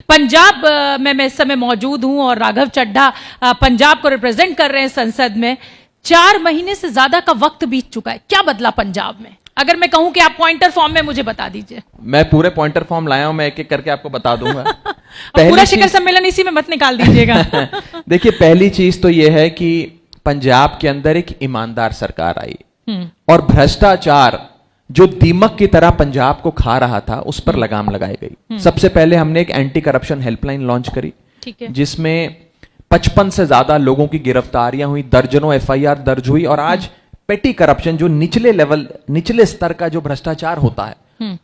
पंजाब में मैं इस समय मौजूद हूं और राघव चड्ढा पंजाब को रिप्रेजेंट कर रहे हैं संसद में। 4 महीने से ज्यादा का वक्त बीत चुका है, क्या बदला पंजाब में? अगर मैं कहूं कि आप पॉइंटर फॉर्म में मुझे बता दीजिए। मैं पूरे पॉइंटर फॉर्म लाया हूं, मैं एक एक करके आपको बता दूंगा। पूरा शिखर सम्मेलन इसी में मत निकाल दीजिएगा। देखिए, पहली चीज तो यह है कि पंजाब के अंदर एक ईमानदार सरकार आई और भ्रष्टाचार जो दीमक की तरह पंजाब को खा रहा था उस पर लगाम लगाई गई। सबसे पहले हमने एक एंटी करप्शन हेल्पलाइन लॉन्च करी, ठीक है, जिसमें 55 से ज्यादा लोगों की गिरफ्तारियां हुई, दर्जनों एफआईआर दर्ज हुई और आज पेटी करप्शन जो निचले स्तर का जो भ्रष्टाचार होता है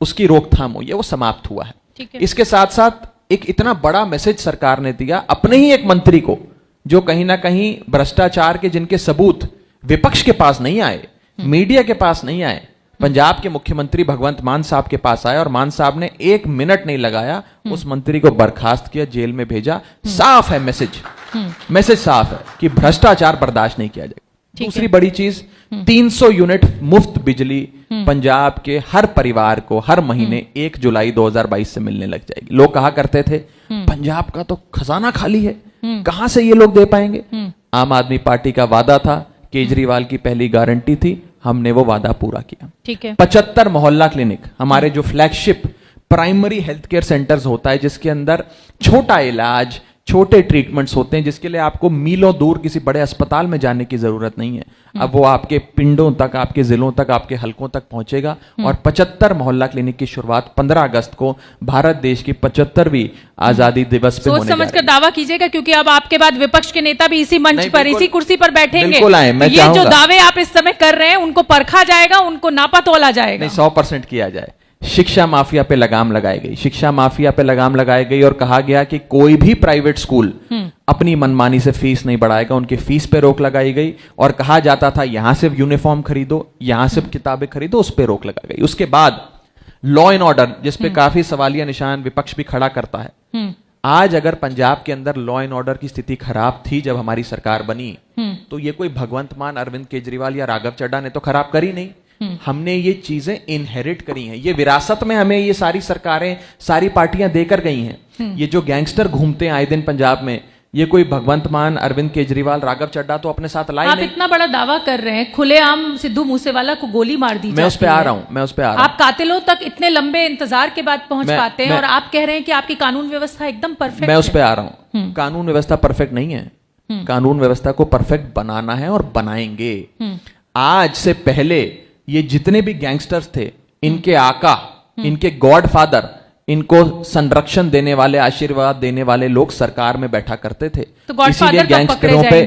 उसकी रोकथाम हुई है, वो समाप्त हुआ है। इसके साथ साथ एक इतना बड़ा मैसेज सरकार ने दिया अपने ही एक मंत्री को, जो कहीं ना कहीं भ्रष्टाचार के जिनके सबूत विपक्ष के पास नहीं आए, मीडिया के पास नहीं आए, पंजाब के मुख्यमंत्री भगवंत मान साहब के पास आए और मान साहब ने 1 मिनट नहीं लगाया, उस मंत्री को बर्खास्त किया, जेल में भेजा। साफ है मैसेज साफ है कि भ्रष्टाचार बर्दाश्त नहीं किया जाएगा। दूसरी बड़ी चीज, 300 यूनिट मुफ्त बिजली पंजाब के हर परिवार को हर महीने 1 जुलाई 2022 से मिलने लग जाएगी। लोग कहा करते थे पंजाब का तो खजाना खाली है, कहां से ये लोग दे पाएंगे? आम आदमी पार्टी का वादा था, केजरीवाल की पहली गारंटी थी, हमने वो वादा पूरा किया। ठीक है। 75 मोहल्ला क्लिनिक, हमारे जो flagship primary health care centres होता है, जिसके अंदर छोटा इलाज, छोटे ट्रीटमेंट्स होते हैं, जिसके लिए आपको मीलों दूर किसी बड़े अस्पताल में जाने की जरूरत नहीं है। अब वो आपके पिंडों तक, आपके जिलों तक, आपके हलकों तक पहुंचेगा। और 75 मोहल्ला क्लिनिक की शुरुआत 15 अगस्त को भारत देश की 75वीं आजादी दिवस पे सोच समझ कर दावा कीजिएगा, क्योंकि अब आपके बाद विपक्ष के नेता भी इसी मंच पर, इसी कुर्सी पर बैठेंगे। बिल्कुल आए, मैं ये जो दावे आप इस समय कर रहे हैं उनको परखा जाएगा, उनको नापा तोला जाएगा। 100% किया जाए। शिक्षा माफिया पे लगाम लगाई गई, शिक्षा माफिया पे लगाम लगाई गई और कहा गया कि कोई भी प्राइवेट स्कूल अपनी मनमानी से फीस नहीं बढ़ाएगा, उनकी फीस पे रोक लगाई गई। और कहा जाता था यहां सिर्फ यूनिफॉर्म खरीदो, यहां सिर्फ किताबें खरीदो, उस पर रोक लगा गई। उसके बाद लॉ एंड ऑर्डर, जिसपे काफी सवालिया निशान विपक्ष भी खड़ा करता है। आज अगर पंजाब के अंदर लॉ एंड ऑर्डर की स्थिति खराब थी जब हमारी सरकार बनी, तो ये कोई भगवंत मान, अरविंद केजरीवाल या राघव चड्ढा ने तो खराब करी नहीं, हमने ये चीजें इनहेरिट करी हैं। ये विरासत में हमें ये सारी सरकारें, सारी पार्टियां देकर गई हैं। ये जो गैंगस्टर घूमते हैं आए दिन पंजाब में, ये कोई भगवंत मान, अरविंद केजरीवाल, राघव चड्ढा तो अपने साथ लाए नहीं। आप इतना बड़ा दावा कर रहे हैं, खुलेआम सिद्धू मूसेवाला को गोली मार दी। मैं उस पे आ रहा हूं, आप कातिलों तक इतने लंबे इंतजार के बाद पहुंच पाते हैं और आप कह रहे हैं कि आपकी कानून व्यवस्था एकदम परफेक्ट। मैं उस पे आ रहा हूं। कानून व्यवस्था परफेक्ट नहीं है, कानून व्यवस्था को परफेक्ट बनाना है और बनाएंगे। आज से पहले ये जितने भी गैंगस्टर्स थे, इनके आका, इनके गॉडफादर, इनको संरक्षण देने वाले, आशीर्वाद देने वाले लोग सरकार में बैठा करते थे। तो इसीलिए गैंगस्टरों पे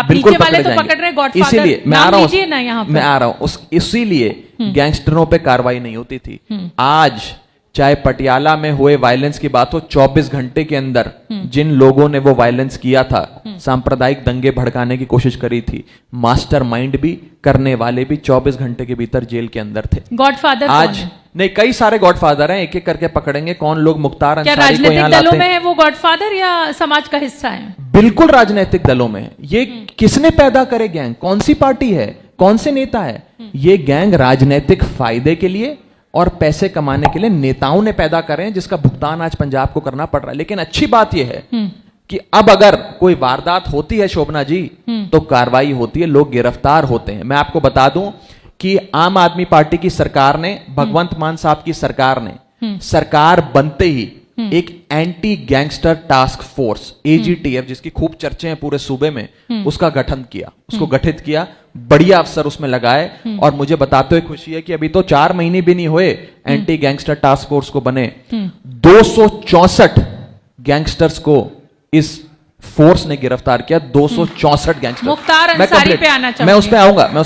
बिल्कुल पकड़े जाएंगे। इसीलिए मैं आ रहा हूं, इसीलिए गैंगस्टरों पे कार्रवाई नहीं होती थी। आज चाहे पटियाला में हुए वायलेंस की बात हो, 24 घंटे के अंदर जिन लोगों ने वो वायलेंस किया था, सांप्रदायिक दंगे भड़काने की कोशिश करी थी, मास्टरमाइंड भी, करने वाले भी 24 घंटे के भीतर जेल के अंदर थे। गॉडफादर आज नहीं, कई सारे गॉडफादर हैं, एक एक करके पकड़ेंगे कौन लोग मुख्तार अंसारी को यहाँ लाते हैं। दलों में है वो गॉडफादर या समाज का हिस्सा है? बिल्कुल राजनीतिक दलों में है। ये किसने पैदा करे गैंग? कौन सी पार्टी है? कौन से नेता है? ये गैंग राजनीतिक फायदे के लिए और पैसे कमाने के लिए नेताओं ने पैदा करे हैं, जिसका भुगतान आज पंजाब को करना पड़ रहा है। लेकिन अच्छी बात यह है कि अब अगर कोई वारदात होती है शोभना जी, तो कार्रवाई होती है, लोग गिरफ्तार होते हैं। मैं आपको बता दूं कि आम आदमी पार्टी की सरकार ने, भगवंत मान साहब की सरकार ने, सरकार बनते ही एक anti gangster task force AGTF, जिसकी खूब चर्चे हैं पूरे सूबे में, उसका गठन किया, उसको गठित किया, बढ़िया अफसर उसमें लगाए। और मुझे बताते हुए खुशी है कि अभी तो 4 महीने भी नहीं हुए एंटी गैंगस्टर टास्क फोर्स को बने, 264 गैंगस्टर्स को इस फोर्स ने गिरफ्तार किया। 264 गैंगस्टर। मुख्तार अंसारी पे आना चाहिए। मैं उस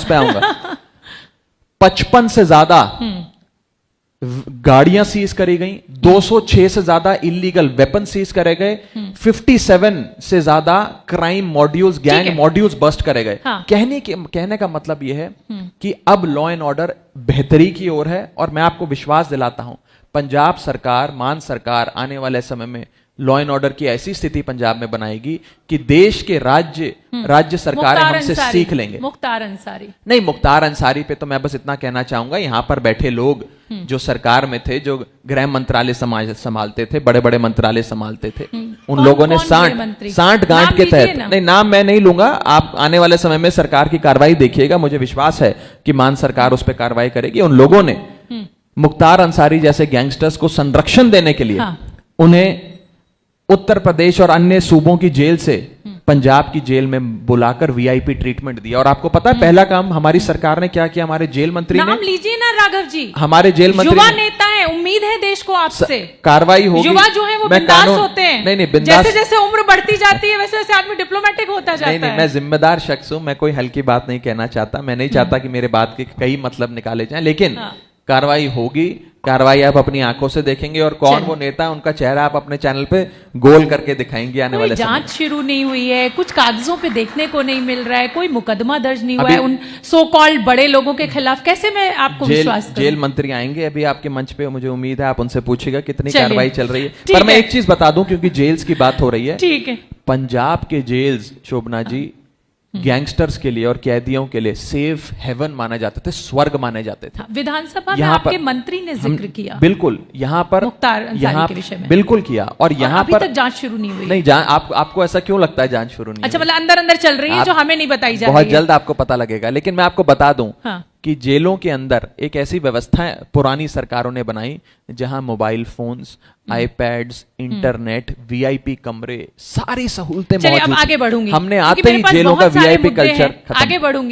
पे आऊंगा 55 से ज्यादा गाड़ियां सीज करी गई, 206 से ज्यादा इलीगल वेपन सीज करे गए, 57 से ज्यादा crime modules, gang modules bust करे गए। हाँ। कहने का मतलब यह है कि अब लॉ एंड ऑर्डर बेहतरी की ओर है। और मैं आपको विश्वास दिलाता हूं, पंजाब सरकार, मान सरकार आने वाले समय में लॉ एंड ऑर्डर की ऐसी स्थिति पंजाब में बनाएगी कि देश के राज्य सरकारें मुख्तार हमसे अंसारी, सीख लेंगे। मुख्तार अंसारी नहीं, मुख्तार अंसारी पे तो मैं बस इतना कहना चाहूंगा, यहां पर बैठे लोग जो सरकार में थे, जो गृह मंत्रालय संभालते थे, बड़े बड़े मंत्रालय संभालते थे, उन लोगों ने सांठ गांठ के तहत, नहीं नाम मैं नहीं लूंगा, आप आने वाले समय में सरकार की कार्रवाई देखिएगा, मुझे विश्वास है कि मान सरकार उस पर कार्रवाई करेगी। उन लोगों ने मुख्तार अंसारी जैसे गैंगस्टर्स को संरक्षण देने के लिए उन्हें उत्तर प्रदेश और अन्य सूबों की जेल से पंजाब की जेल में बुलाकर वीआईपी ट्रीटमेंट दिया। और आपको पता है पहला काम हमारी सरकार ने क्या किया? हमारे जेल मंत्री ने, नाम लीजिए ना राघव जी, हमारे जेल मंत्री, युवा नेता है, उम्मीद है देश को आपसे, कार्रवाई होगी। युवा जो है वो बिंदास होते हैं, नहीं बिंदास, जैसे जैसे उम्र बढ़ती जाती है वैसे वैसे आदमी डिप्लोमेटिक होता जाता है। नहीं, मैं जिम्मेदार शख्स हूं, मैं कोई हल्की बात नहीं कहना चाहता, मैं नहीं चाहता कि मेरे बात के कई मतलब निकाले जाएं, लेकिन कार्रवाई होगी, कार्रवाई आप अपनी आंखों से देखेंगे, और कौन वो नेता है उनका चेहरा आप अपने चैनल पे गोल करके दिखाएंगे आने वाले समय। जांच शुरू नहीं हुई है, कुछ कागजों पे देखने को नहीं मिल रहा है, कोई मुकदमा दर्ज नहीं हुआ है उन सो कॉल्ड बड़े लोगों के खिलाफ, कैसे मैं आपको विश्वास करूं? जेल मंत्री आएंगे अभी आपके मंच पे, मुझे उम्मीद है आप उनसे पूछिएगा कितनी कार्रवाई चल रही है। पर मैं एक चीज बता दूं, क्योंकि जेल्स की बात हो रही है, ठीक है, पंजाब के जेल्स शोभना जी गैंगस्टर्स के लिए और कैदियों के लिए सेफ हेवन माने जाते थे, स्वर्ग माने जाते थे। विधानसभा में आपके मंत्री ने जिक्र किया, बिल्कुल, यहाँ पर मुख्तार अंसारी के विषय में बिल्कुल किया, और यहाँ पर अभी तक जांच शुरू नहीं हुई। नहीं, आपको ऐसा क्यों लगता है जांच शुरू नहीं? अच्छा, मतलब अंदर अंदर चल रही है जो हमें नहीं बताई जा रही है। बहुत जल्द आपको पता लगेगा, लेकिन मैं आपको बता दूं कि जेलों के अंदर एक ऐसी व्यवस्था पुरानी सरकारों ने बनाई जहां mobile phones, iPads, internet, VIP कमरे, सारी सहूलतें मौजूद। अब आगे बढ़ूंगी, हमने आते ही जेलों का वीआईपी कल्चर खत्म। आगे बढ़ूंगी।